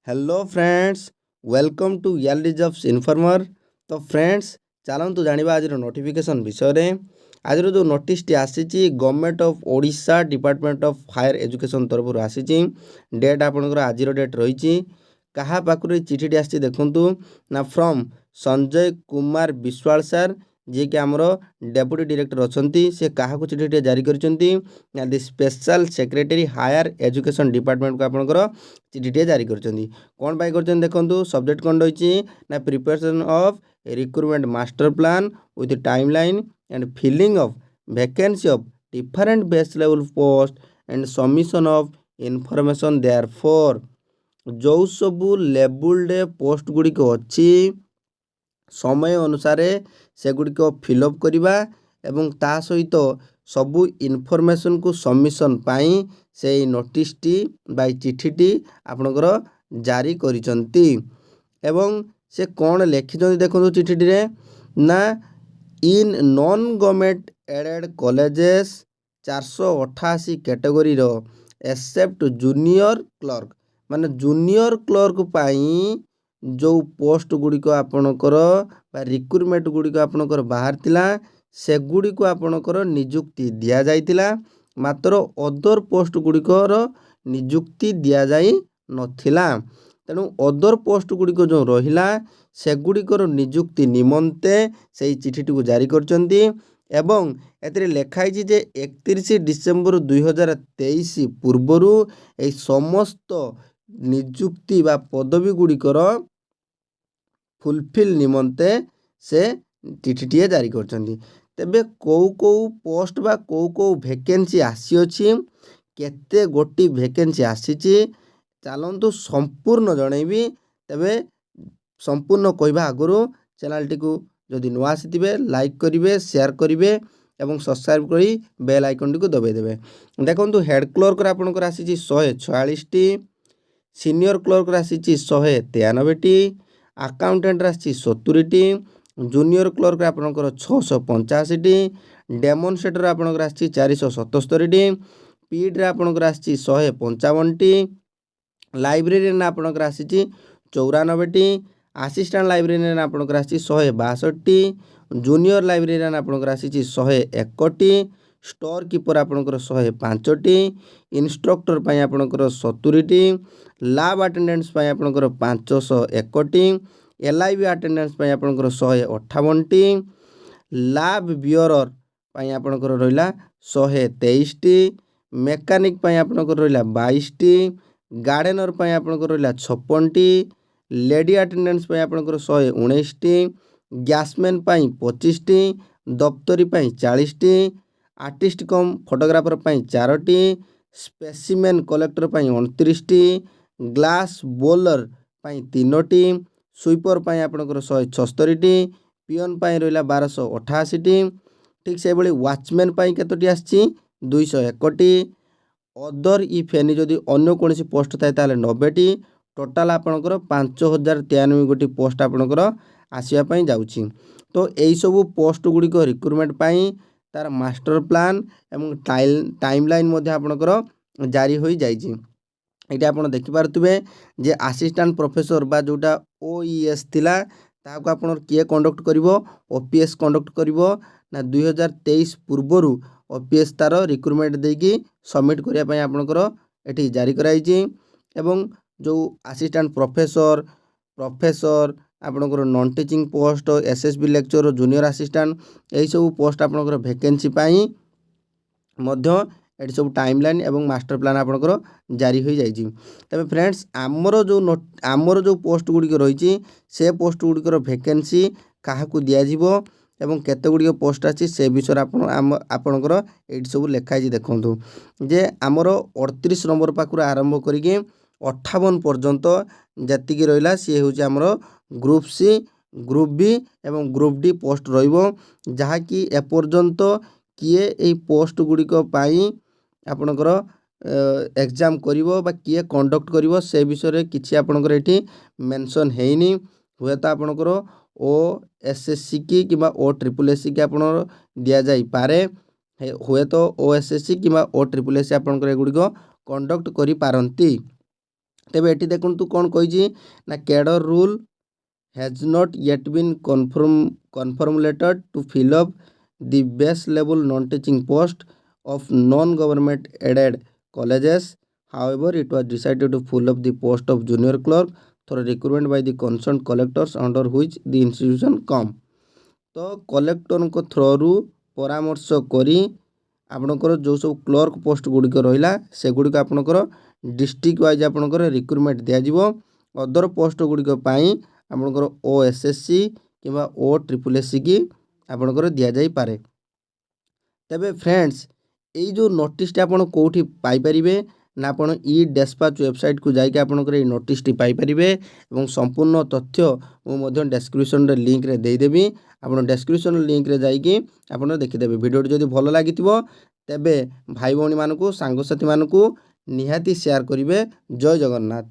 Hello friends, welcome to Yali jobs informer. तो friends चलतु जाना आज नोटिफिकेशन विषय। आज जो नोटिस आसी government of Odisha department of higher education तरफ आसी डेट आपंकर आज डेट रही क्या पाखु चिठी आसी देखूँ ना फ्रॉम संजय कुमार विश्वाल सर जी कि आमर डेप्यूटी डायरेक्टर अच्छा से क्या चिठी जारी कर special secretary higher education department को आपंकर चिठी जारी कर कौन पाई कर देखो सब्जेक्ट कौन रही ना preparation of recruitment master plan with timeline and filling of vacancy of different base level post and submission of information there for जो सबू लेवल पोस्ट गुड़िक अच्छी समय अनुसार से गुड़िक फिलअप करवा एवं ता सहित सबू इनफॉरमेशन को सबमिशन पाई से नोटिस टी बाय चिठीटी आपणकर जारी करिसंती एवं से कौन लिखिं देखो चिठी रे ना in non government aided colleges 488 category रो एक्सेप्ट जूनियर क्लर्क माने जूनियर क्लर्क पाई जो पोस्ट गुड़िक आपणकर रिक्रुटमेंट गुड़िक आपणकर बाहर थिला से गुड़िक आपणकर नियुक्ति दिया जाइतिला मात्र अदर पोस्ट गुड़िकर नियुक्ति दिया जाई नथिला। तेणु अदर पोस्ट गुड़िक जो रहिला से गुड़िकर नियुक्ति निमंते से चिठी को जारी करचंती एवं एतरे लेखाई जे 31 डिसेम्बर 2023 पूर्वरु ए समस्त नियुक्ति बा पदवी गुड़िकर फुलफिल निमंते से चिठीटी जारी करचंती। तेबे कौ पोस्ट बा कौ वैकेंसी आसी अछि केते गोटी वैकेंसी आसी चलतु संपूर्ण जनइबी। तेबे संपूर्ण कहवा आगु चैनल टी को जदि नुआ आसीथिबे लाइक करिवे शेयर करिवे एवं सब्सक्राइब करी बेल आइकन टी को दबाई देबे। देखंतु हेड क्लर्क रा आपनकर आसी 146 टी, सीनियर क्लर्क रा आसी 193 टी, अकाउंटेंट रा आसी 70 टी, जूनियर क्लर्क रा आपनकर 685 टी, डेमोन्स्ट्रेटर आपनकर आसी 477 टी, पीड रा आपनकर आसी 155 टी, लाइब्रेरियन आपनकर आसी 94 टी, असिस्टेंट लाइब्रेरियन आपनकर आसी 162 टी, जूनियर लाइब्रेरियन आपनकर आसी 101 टी, स्टोर कीपर आपनकर 105 टी, इंस्ट्रक्टर पई आपनकर 70 टी, लैब अटेंडेंस पई आपनकर 501 टी, एलआईबी अटेंडेंस पई आपनकर 158 टी, लैब ब्यूरर पई आपनकर रहिला 123 टी, मैकेनिक पई आपनकर रहिला 22 टी, गार्डनर पई आपनकर रहिला 56 टी, लेडी अटेंडेंस पई आपनकर 119 टी, गैसमैन पई 25 टी, दफ्तरी पई 40 टी, आर्टिस्ट कम फोटोग्राफर पई 4 टी, स्पेसिमेन कलेक्टर पई 29 टी, ग्लास बोलर पई 3 टी, स्वीपर पई आपनकर 176 टी, पियन पई रहिला 1288 टी, ठीक से बळी वॉचमैन पई केतोटी आछि 201 टी, अदर इफ एनी जदि अन्य कोनसी पोस्ट थाए ताले 90 टी, टोटाल आपनकर 5093 गोटी पोस्ट आपनकर आसिया पई जाउछि। तो एई सब पोस्ट गुड़िक रिक्रुटमेंट पाई तार मास्टर प्लान एवं टाइमलाइन मध्ये आपनकर जारी होई जाइछि। एटा आपण देखि पारथुबे जे असिस्टेंट प्रोफेसर बा जोटा ओईएस थिला ताको आपण किए कंडक्ट करिवो ओपीएस कंडक्ट करिवो ना 2023 पूर्वरु ओपीएस तार रिक्रुटमेंट देकी सबमिट करिया पई आपनकर एठी जारी कराइछि एवं जो असिस्टेंट प्रोफेसर आपनकर non teaching post SSB lecture junior assistant एही सब पोस्ट आपनकर वैकेंसी पाई मध्य एटी सब टाइमलाइन एवं मास्टर प्लान आपनकर जारी हो जाइछि। तबे फ्रेंड्स आमर जो पोस्ट गुड़िक रही से पोस्ट गुड़िकर वैकेंसी काहाकू दिया जिवो एवं केते गुड़िक पोस्ट आछि से विषय आपनकर एटी सब लेखाई देखंतु जे आमर 38 नंबर पाखु आरंभ करिके 58 पर्यंत जतिकी रहिला सी होछि आमर ग्रुप सी, ग्रुप बी एवं ग्रुप डी पोस्ट रहिबो जहा कि ए पर्यंत किए एई पोस्ट गुड़िक पाई आपनकर एग्जाम करिवो बा किए कंडक्ट करिवो से विषय किछि आपनकर एठी मेंशन हेइनी। हुए तो आपनकर ओ एसएससी की किबा ओ ट्रिपल एससी की आपन दिया जाई पारे हुए तो ओ एसएससी किबा ओ ट्रिपल एससी आपनकर एगुड़िक कंडक्ट करि पारंती। तेबे एटी देखंतु कोन कहिछि ना cadre rule has not yet been formulated to fill up the base level non-teaching post of non-government aided colleges. However, it was decided to fill up the post of junior clerk through recruitment by the concerned collectors under which the institution come. तो collector through परामर्श करी आपणकर जो सब clerk post गुड़िक रहा से गुड़िक आपणकर district wise आपणकर रिक्रुटमेंट दिज्व अदर पोस्ट गुड़िक आपणकर OSSC कि OSSC की आपणकर दि जापे। तेबे फ्रेंड्स यही जो नोटिस आपड़ कौटी पाइपर ना आप ई-डिस्पैच वेबसाइट को जाकि आपणकर ये नोटिस पाइपर और संपूर्ण तथ्य मुझे डिस्क्रिप्शन लिंक रे देदेवी आप डिस्क्रिप्शन लिंक रे जाकि आप देखिदेवे। वीडियो जदि भल लगी तेबे भाई भौणी मानू सांगसाथी मानू निहाती शेयर करेंगे। जय जगन्नाथ।